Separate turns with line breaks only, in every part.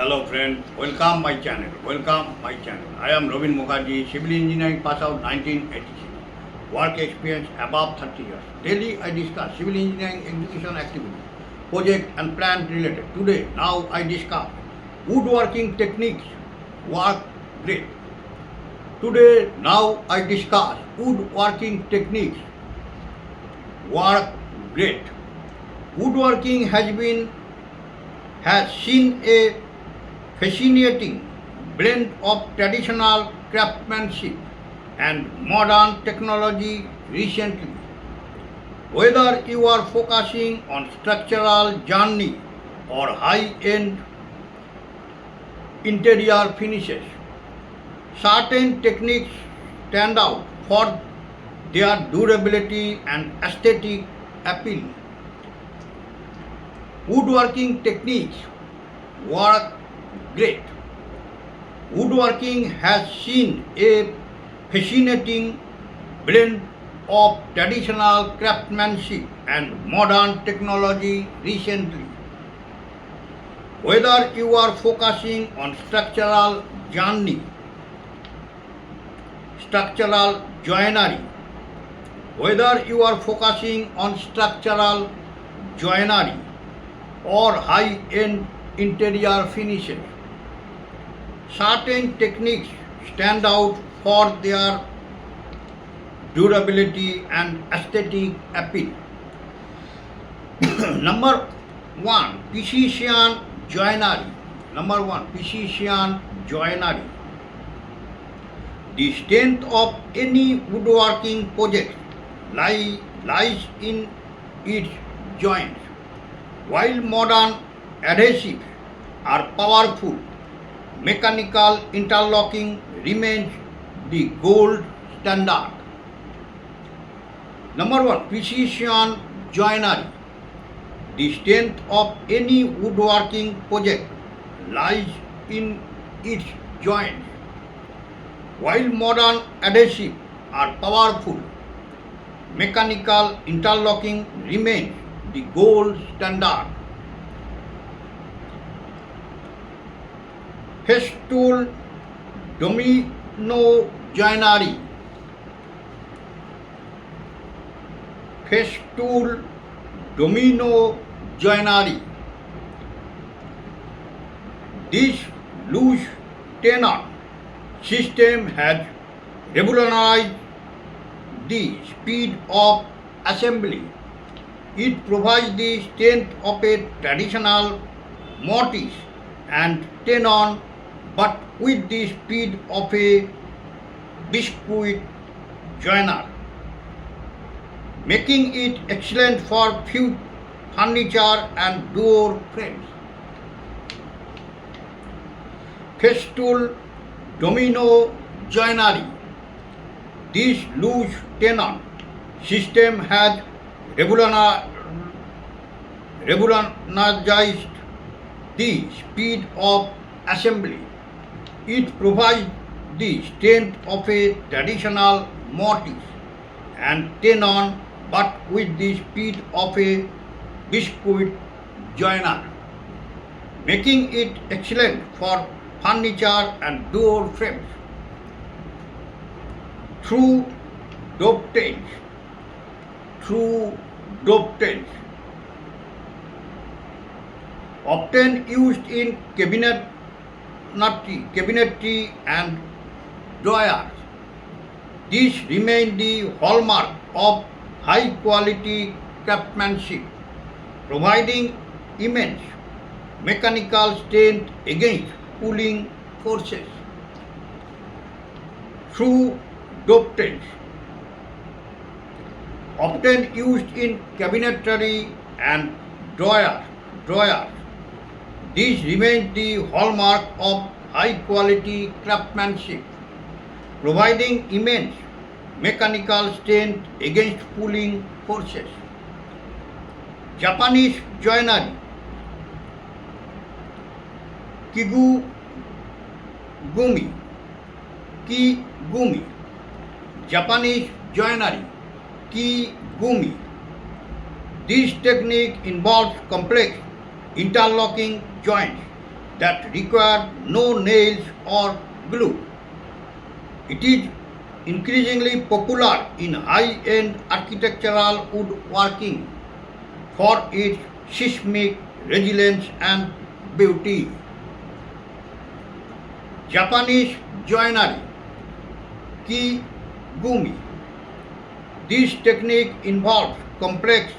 Hello friend, welcome my channel. Welcome my channel. I am Robin Mukherjee, civil engineering pass out 1986. Work experience above 30 years. Daily I discuss civil engineering execution activities, project and plan related. Today, now I discuss woodworking techniques. Work great. Today, now I discuss woodworking techniques. Work great. Woodworking has seen a fascinating blend of traditional craftsmanship and modern technology recently. Whether you are focusing on structural journey or high-end interior finishes, certain techniques stand out for their durability and aesthetic appeal. Woodworking techniques work great. Woodworking has seen a fascinating blend of traditional craftsmanship and modern technology recently. Whether you are focusing on structural joinery, whether you are focusing on structural joinery or high-end interior finishes, certain techniques stand out for their durability and aesthetic appeal. Number one, precision joinery. The strength of any woodworking project lies in its joints. While modern adhesives are powerful, mechanical interlocking remains the gold standard. Number one, precision joinery. The strength of any woodworking project lies in its joints. While modern adhesives are powerful, mechanical interlocking remains the gold standard. Festool domino joinery. This loose Tenon system has revolutionized the speed of assembly. It provides the strength of a traditional Mortise and Tenon, but with the speed of a biscuit joiner, making it excellent for furniture and door frames. Festool domino joinery. This loose Tenon system has revolutionized the speed of assembly. It provides the strength of a traditional Mortise and Tenon, but with the speed of a biscuit joiner, making it excellent for furniture and door frames. Through dovetails. Often used in cabinetry and drawers. These remain the hallmark of high quality craftsmanship, providing immense mechanical strength against pulling forces. Through dovetails. Often used in cabinetry and drawers. This remains the hallmark of high quality craftsmanship, providing immense mechanical strength against pulling forces. Japanese joinery. Kigumi. Japanese joinery. Kigumi. This technique involves complex interlocking joints that require no nails or glue. It is increasingly popular in high-end architectural woodworking for its seismic resilience and beauty. Japanese joinery, kigumi. This technique involves complex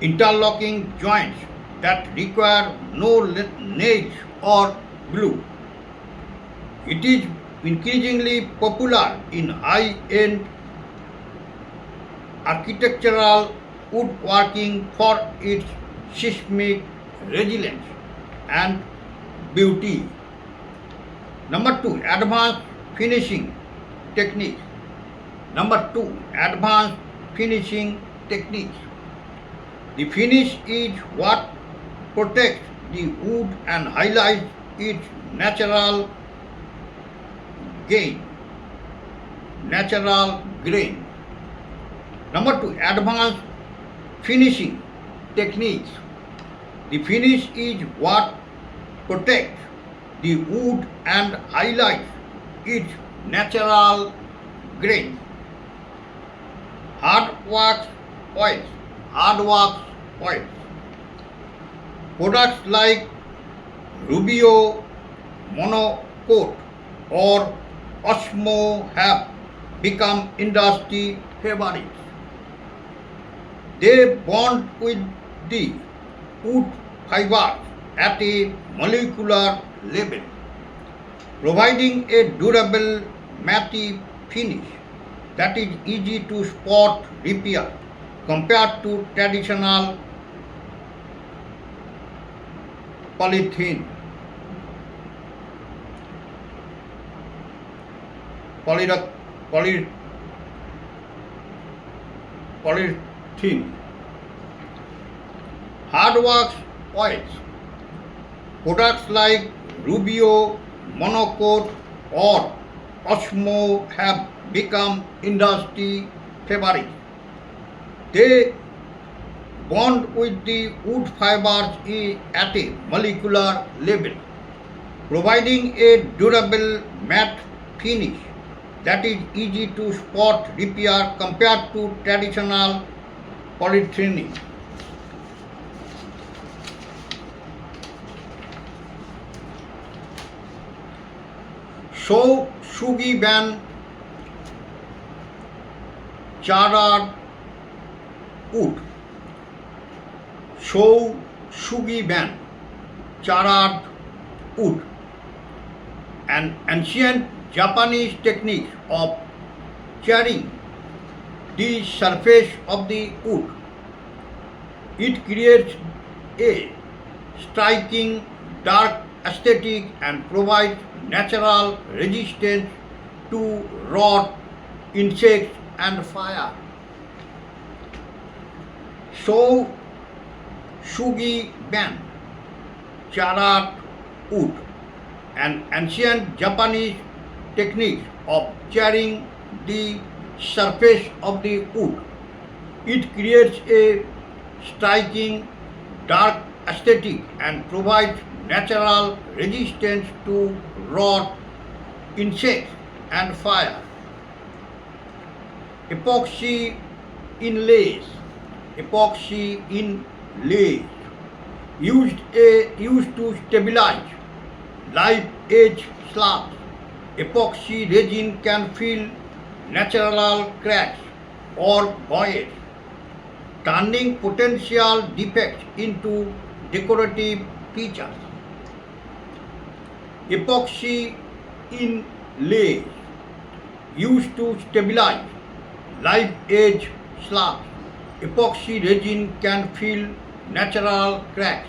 interlocking joints that require no nails or glue. It is increasingly popular in high-end architectural woodworking for its seismic resilience and beauty. Number 2, advanced finishing techniques. Number 2, advanced finishing techniques. The finish is what protects the wood and highlights its natural grain. Number 2, advanced finishing techniques. The finish is what protects the wood and highlights its natural grain. Hard wax oils. Products like Rubio, Monocoat or Osmo have become industry favorites. They bond with the wood fibers at a molecular level, providing a durable matte finish that is easy to spot repair compared to traditional polythene. Hard wax oils. Products like Rubio, Monocoat or Osmo have become industry favorites. They bond with the wood fibers at a molecular level, providing a durable matte finish that is easy to spot repair compared to traditional polythene. Sugi ban charred wood. Sugi ban charred wood, an ancient Japanese technique of charring the surface of the wood. It creates a striking dark aesthetic and provides natural resistance to rot, insects and fire. Sugi ban charred wood, an ancient Japanese technique of charring the surface of the wood. It creates a striking dark aesthetic and provides natural resistance to rot, insects and fire. Epoxy inlays. Used to stabilize live edge slabs. Epoxy resin can fill natural cracks or voids, turning potential defects into decorative features. Epoxy inlays used to stabilize live edge slabs. Epoxy resin can fill natural cracks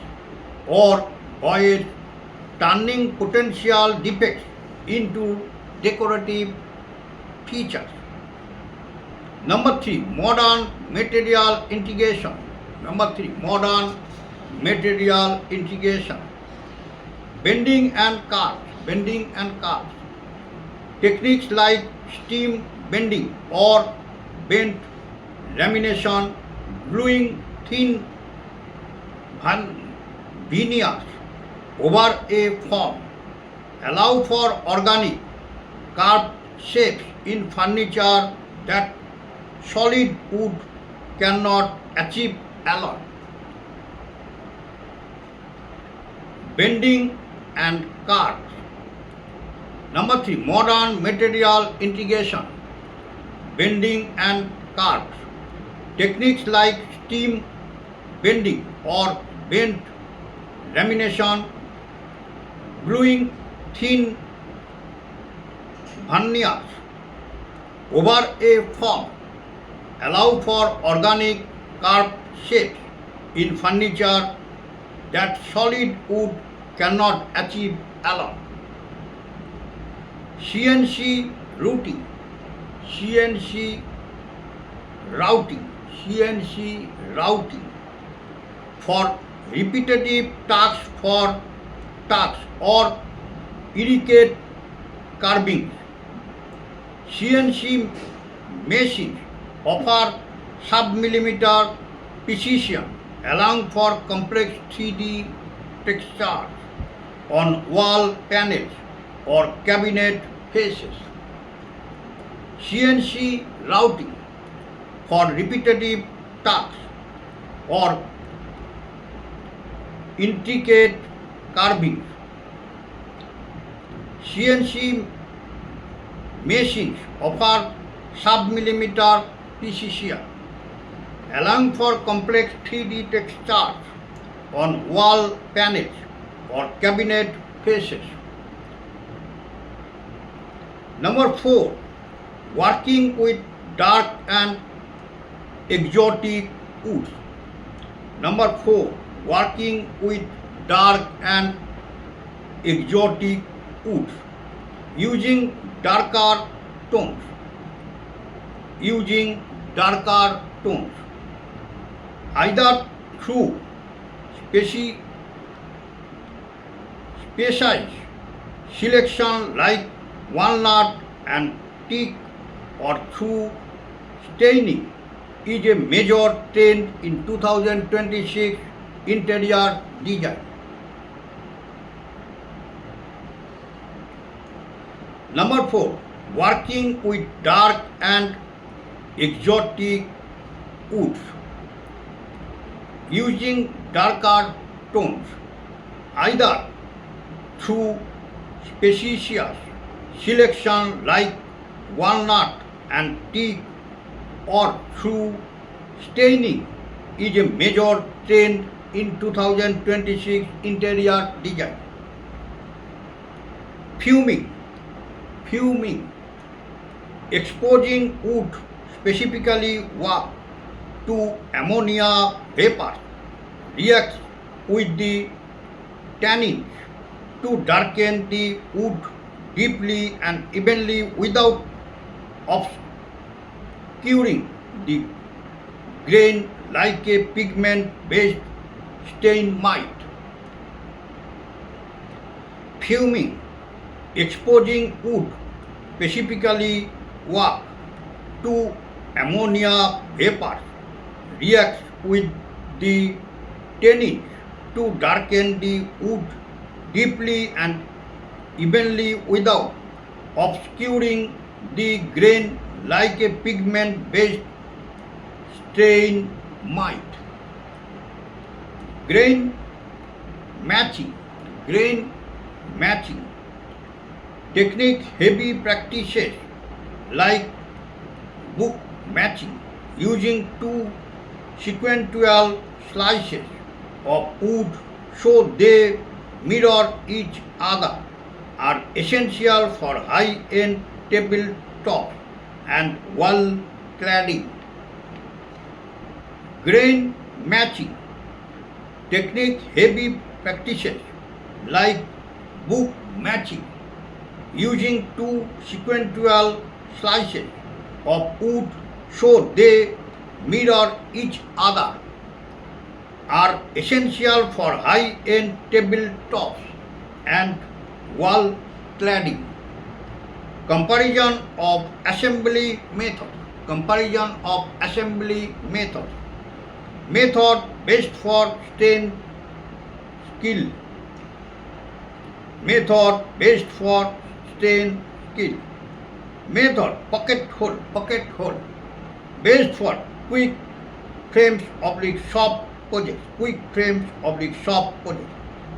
or voids, turning potential defects into decorative features. Number 3, modern material integration. Bending and curves. Techniques like steam bending or bent lamination, gluing thin veneers over a form, allow for organic curved shapes in furniture that solid wood cannot achieve alone. Bending and curves. Number 3, modern material integration, bending and curves. Techniques like steam bending or bent lamination, gluing thin veneers over a form allow for organic curved shapes in furniture that solid wood cannot achieve alone. CNC routing, CNC routing, CNC routing for repetitive tasks or intricate carving. CNC machines offer sub-millimeter precision, allowing for complex 3D textures on wall panels or cabinet faces. CNC routing for repetitive tasks or intricate carving. CNC machines offer sub-millimeter precision, allowing for complex 3D textures on wall panels or cabinet faces. Number 4, working with dark and exotic woods. Number 4, working with dark and exotic woods using darker tones. Either through species selection like walnut and teak or through staining is a major trend in 2026 interior design. Number 4, working with dark and exotic woods using darker tones, either through species selection like walnut and teak or through staining is a major trend in 2026 interior design. Fuming, exposing wood, specifically wax, to ammonia vapor, reacts with the tannin to darken the wood deeply and evenly without obscuring the grain like a pigment-based stain might. Fuming, exposing wood, specifically wax, to ammonia vapor, reacts with the tannin to darken the wood deeply and evenly without obscuring the grain like a pigment-based stain might. Grain matching. Technique heavy practices like book matching using two sequential slices of wood so they mirror each other are essential for high-end tabletops and wall cladding. Grain matching technique heavy practices like book matching using two sequential slices of wood so they mirror each other are essential for high-end tabletops and wall cladding. Comparison of assembly method. Method best for stain skill. Method best for stain skill. Method pocket hole. Best for quick frames oblique soft projects.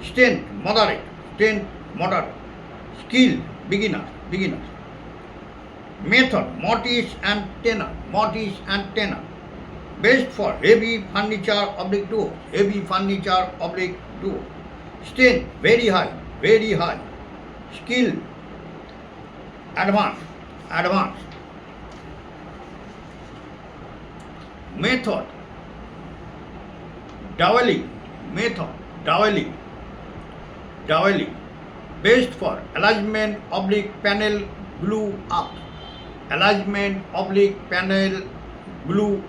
Strength moderate. Skill beginners. Method Mortise and Tenon. Best for heavy furniture oblique duo. Strength very high. Skill advanced. Method doveling. Best for alignment oblique panel glue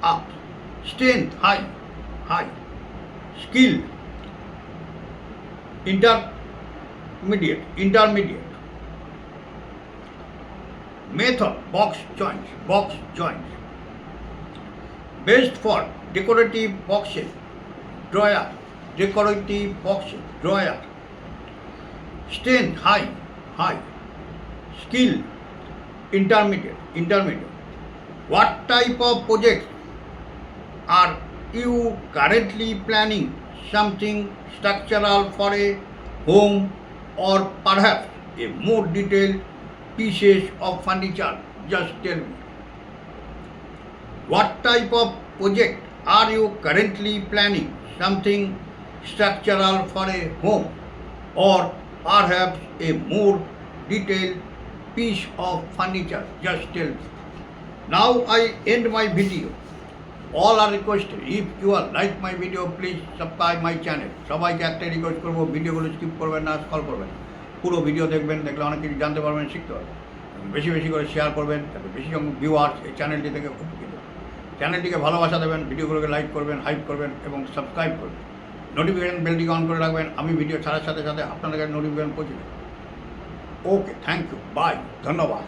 up. Strength high. Skill intermediate. Method box joints. Best for decorative boxes, drawer. Strength high. Skill intermediate. What type of projects are you currently planning? Something structural for a home, or perhaps a more detailed pieces of furniture? Just tell me. What type of project are you currently planning? Something structural for a home, or perhaps a more detailed piece of furniture? Just tell me. Now I end my video. All are requested. If you are like my video, please subscribe my channel. সবাইকে একটা request করবো, ভিডিওগুলো skip করবেন না, scroll করবেন, পুরো video দেখবেন, দেখলে অনেক কিছু জানতে পারবেন, শিখতে পারবেন। বেশি করে শেয়ার করবেন, তাতে বেশি সংখ্যক ভিউয়ার্স এই চ্যানেলটি থেকে উপকৃত। চ্যানেলটিকে ভালোবাসা দেবেন, ভিডিওগুলোকে লাইক করবেন, হাইপ করবেন এবং সাবস্ক্রাইব করবেন। নোটিফিকেশন বেলটিকে অন করে রাখবেন, আমি ভিডিও ছাড়ার সাথে সাথে আপনাদের কাছে নোটিফিকেশন পৌঁছে দেবেন। ওকে, থ্যাংক ইউ, বাই, ধন্যবাদ।